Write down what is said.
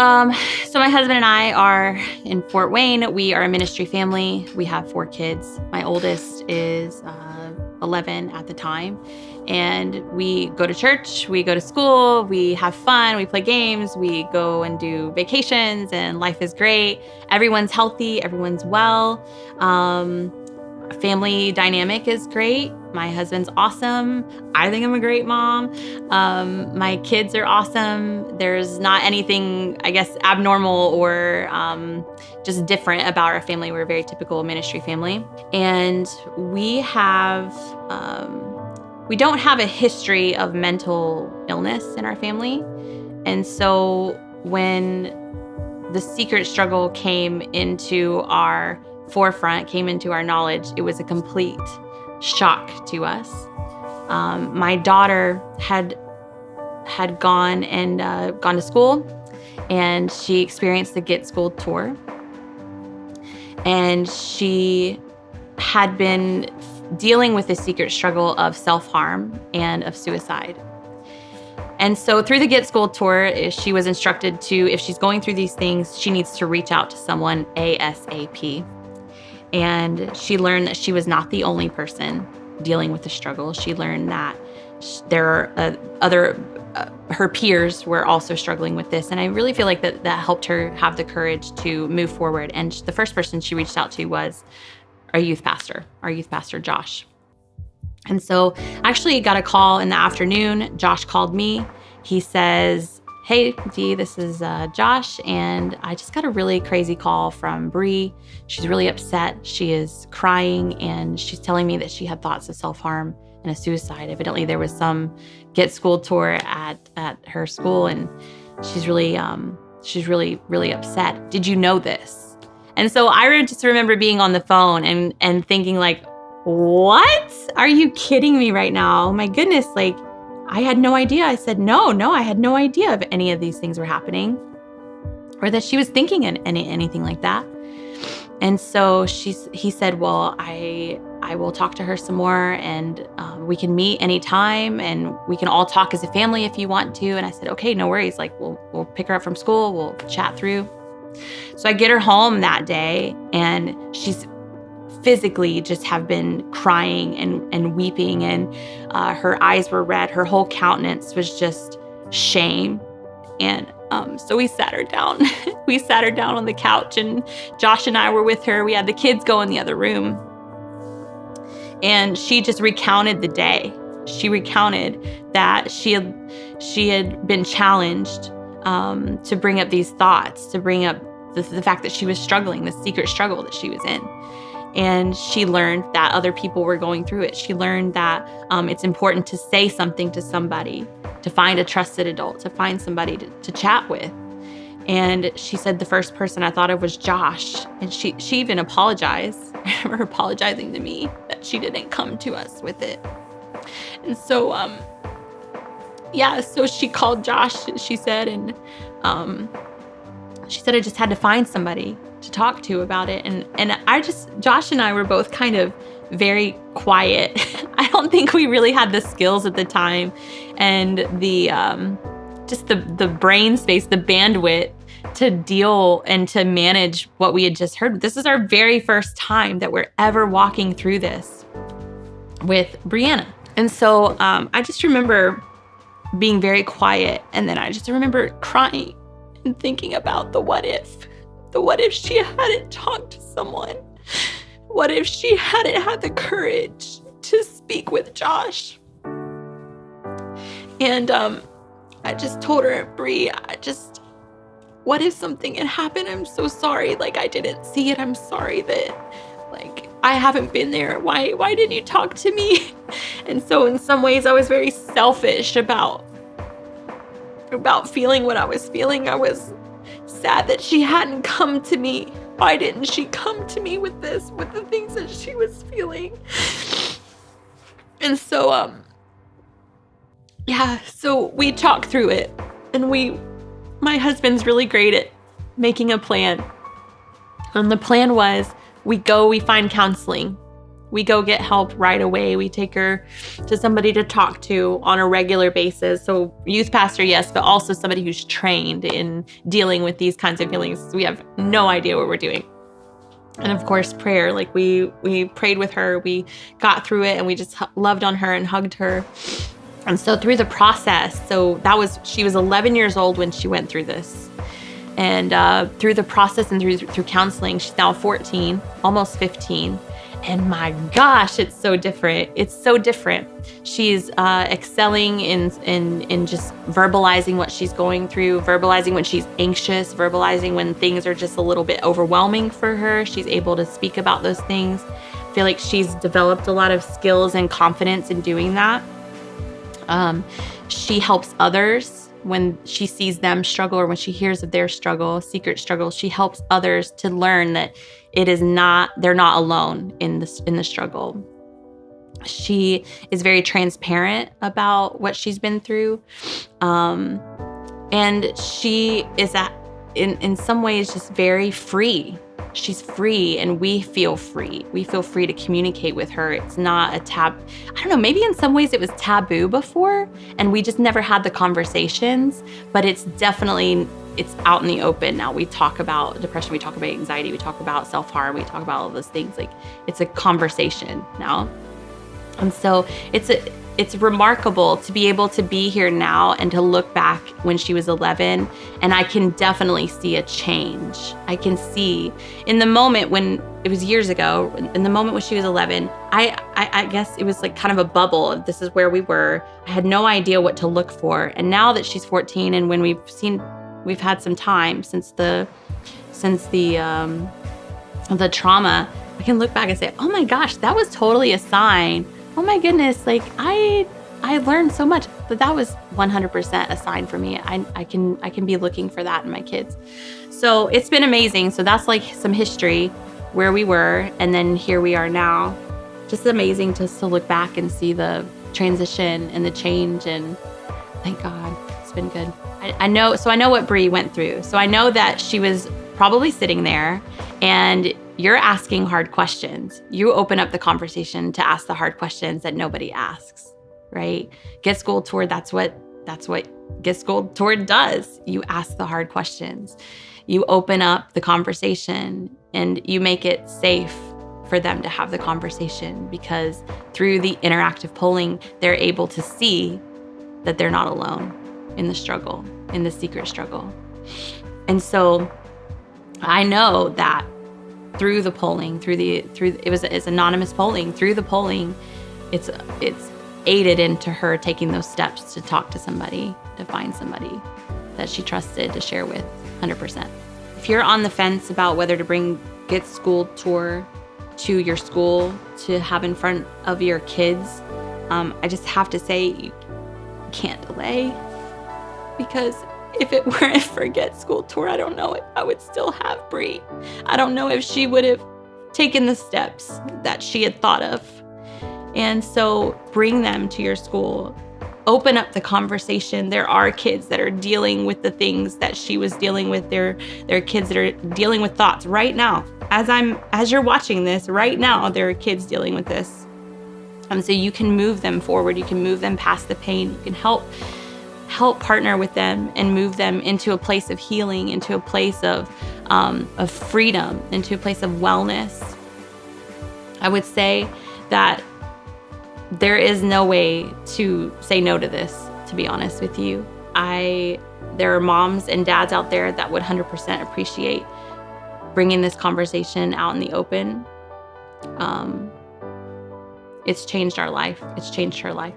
Um, so my husband and I are in Fort Wayne. We are a ministry family. We have 4 kids. My oldest is 11 at the time. And we go to church, we go to school, we have fun, we play games, we go and do vacations, and life is great. Everyone's healthy, everyone's well. Family dynamic is great. My husband's awesome. I think I'm a great mom. My kids are awesome. There's not anything, I guess, abnormal or just different about our family. We're a very typical ministry family. And we don't have a history of mental illness in our family. And so when the secret struggle came into our forefront, came into our knowledge, it was a complete shock to us. My daughter had gone to school, and she experienced the Get Schooled tour, and she had been dealing with the secret struggle of self-harm and of suicide. And so through the Get Schooled tour, she was instructed to, if she's going through these things, she needs to reach out to someone ASAP. And she learned that she was not the only person dealing with the struggle. She learned that there are her peers were also struggling with this. And I really feel like that helped her have the courage to move forward. And the first person she reached out to was our youth pastor Josh. And so I actually got a call in the afternoon. Josh called me. He says, "Hey, Dee, this is Josh, and I just got a really crazy call from Bree. She's really upset. She is crying, and she's telling me that she had thoughts of self-harm and a suicide. Evidently, there was some Get Schooled tour at her school, and she's really upset. Did you know this?" And so I just remember being on the phone and thinking like, "What? Are you kidding me right now? Oh my goodness, like, I had no idea." I said, no, I had no idea if any of these things were happening or that she was thinking anything like that. And so he said, "Well, I will talk to her some more, and we can meet anytime, and we can all talk as a family if you want to." And I said, "Okay, no worries. Like, we'll pick her up from school. We'll chat through." So I get her home that day, and she's physically just have been crying and weeping, and her eyes were red. Her whole countenance was just shame. And so we sat her down. We sat her down on the couch, and Josh and I were with her. We had the kids go in the other room. And she just recounted the day. She recounted that she had been challenged to bring up these thoughts, to bring up the fact that she was struggling, the secret struggle that she was in. And she learned that other people were going through it. She learned that it's important to say something to somebody, to find a trusted adult, to find somebody to chat with. And she said the first person I thought of was Josh. And she even apologized. I remember her apologizing to me that she didn't come to us with it. And so, so she called Josh, she said, and she said, "I just had to find somebody to talk to about it." And Josh and I were both kind of very quiet. I don't think we really had the skills at the time and the brain space, the bandwidth to deal and to manage what we had just heard. This is our very first time that we're ever walking through this with Brianna. And so I just remember being very quiet. And then I just remember crying and thinking about the what if. The what if she hadn't talked to someone? What if she hadn't had the courage to speak with Josh? And I just told her, "Bree, what if something had happened? I'm so sorry. Like, I didn't see it. I'm sorry that, like, I haven't been there. Why didn't you talk to me?" And so in some ways I was very selfish about feeling what I was feeling. I was sad that she hadn't come to me. Why didn't she come to me with the things that she was feeling? And so, so we talked through it, and my husband's really great at making a plan. And the plan was we find counseling. We go get help right away. We take her to somebody to talk to on a regular basis. So youth pastor, yes, but also somebody who's trained in dealing with these kinds of feelings. We have no idea what we're doing. And of course, prayer. Like we prayed with her, we got through it, and we just loved on her and hugged her. And so through the process, she was 11 years old when she went through this. And through the process and through counseling, she's now 14, almost 15. And my gosh, it's so different. It's so different. She's excelling in just verbalizing what she's going through, verbalizing when she's anxious, verbalizing when things are just a little bit overwhelming for her. She's able to speak about those things. I feel like she's developed a lot of skills and confidence in doing that. She helps others when she sees them struggle, or when she hears of their struggle, secret struggle. She helps others to learn that they're not alone in the struggle. She is very transparent about what she's been through. And she is in some ways just very free. She's free, and we feel free. We feel free to communicate with her. It's not I don't know, maybe in some ways it was taboo before, and we just never had the conversations, but it's out in the open now. We talk about depression, we talk about anxiety, we talk about self-harm, we talk about all those things. Like, it's a conversation now. And so it's remarkable to be able to be here now and to look back when she was 11, and I can definitely see a change. I can see in the moment when it was years ago, in the moment when she was 11, I guess it was like kind of a bubble. This is where we were. I had no idea what to look for. And now that she's 14, and when we've had some time since the trauma, I can look back and say, oh my gosh, that was totally a sign. Oh my goodness, like I learned so much, but that was 100% a sign for me. I can be looking for that in my kids. So it's been amazing. So that's like some history where we were, and then here we are now. Just amazing to look back and see the transition and the change, and thank God, it's been good. I know what Bree went through. So I know that she was probably sitting there, and you're asking hard questions. You open up the conversation to ask the hard questions that nobody asks, right? Get Schooled Toward, that's what Get Schooled Toward does. You ask the hard questions. You open up the conversation, and you make it safe for them to have the conversation, because through the interactive polling, they're able to see that they're not alone in the struggle, in the secret struggle. And so I know that through the polling, it's anonymous polling. Through the polling, it's aided into her taking those steps to talk to somebody, to find somebody that she trusted to share with 100%. If you're on the fence about whether to bring Get Schooled Tour to your school to have in front of your kids, I just have to say you can't delay, because if it weren't for Get Schooled Tour, I don't know if I would still have Bree. I don't know if she would have taken the steps that she had thought of. And so bring them to your school. Open up the conversation. There are kids that are dealing with the things that she was dealing with. There are kids that are dealing with thoughts right now. As you're watching this right now, there are kids dealing with this. And so you can move them forward. You can move them past the pain. You can help partner with them and move them into a place of healing, into a place of freedom, into a place of wellness. I would say that there is no way to say no to this, to be honest with you. There are moms and dads out there that would 100% appreciate bringing this conversation out in the open. It's changed our life. It's changed her life.